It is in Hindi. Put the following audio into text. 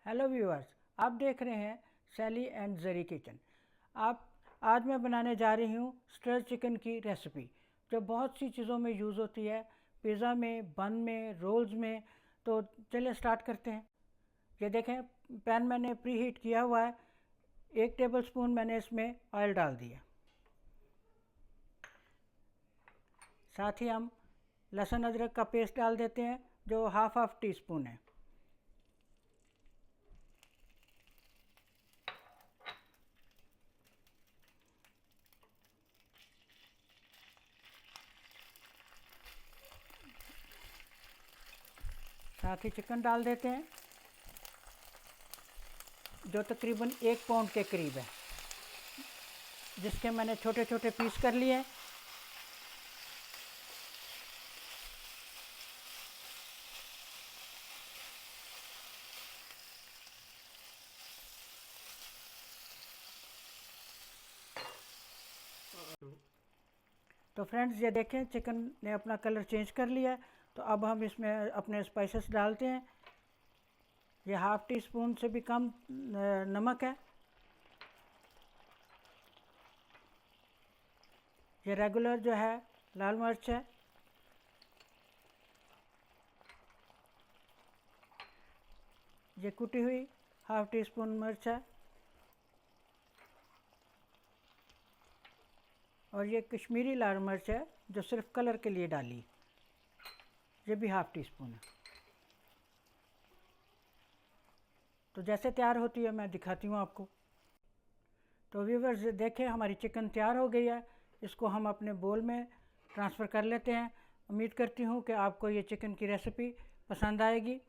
हेलो व्यूअर्स, आप देख रहे हैं सैली एंड ज़री किचन। आज मैं बनाने जा रही हूँ स्टर चिकन की रेसिपी, जो बहुत सी चीज़ों में यूज़ होती है, पिज़्ज़ा में, बन में, रोल्स में। तो चलिए स्टार्ट करते हैं। ये देखें, पैन मैंने प्री हीट किया हुआ है। 1 टेबलस्पून मैंने इसमें ऑयल डाल दिया। साथ ही हम लहसुन अदरक का पेस्ट डाल देते हैं, जो हाफ टी स्पून है। साथ ही चिकन डाल देते हैं, जो तकरीबन 1 पाउंड के करीब है, जिसके मैंने छोटे छोटे पीस कर लिए हैं। तो फ्रेंड्स, ये देखें, चिकन ने अपना कलर चेंज कर लिया है। तो अब हम इसमें अपने स्पाइसेस डालते हैं। ये हाफ टी स्पून से भी कम नमक है। ये रेगुलर जो है लाल मिर्च है। ये कुटी हुई हाफ टी स्पून मिर्च है। और ये कश्मीरी लाल मिर्च है, जो सिर्फ कलर के लिए डाली, ये भी हाफ टी स्पून है। तो जैसे तैयार होती है मैं दिखाती हूँ आपको। तो व्यूअर्स, देखें, हमारी चिकन तैयार हो गई है। इसको हम अपने बोल में ट्रांसफ़र कर लेते हैं। उम्मीद करती हूँ कि आपको ये चिकन की रेसिपी पसंद आएगी।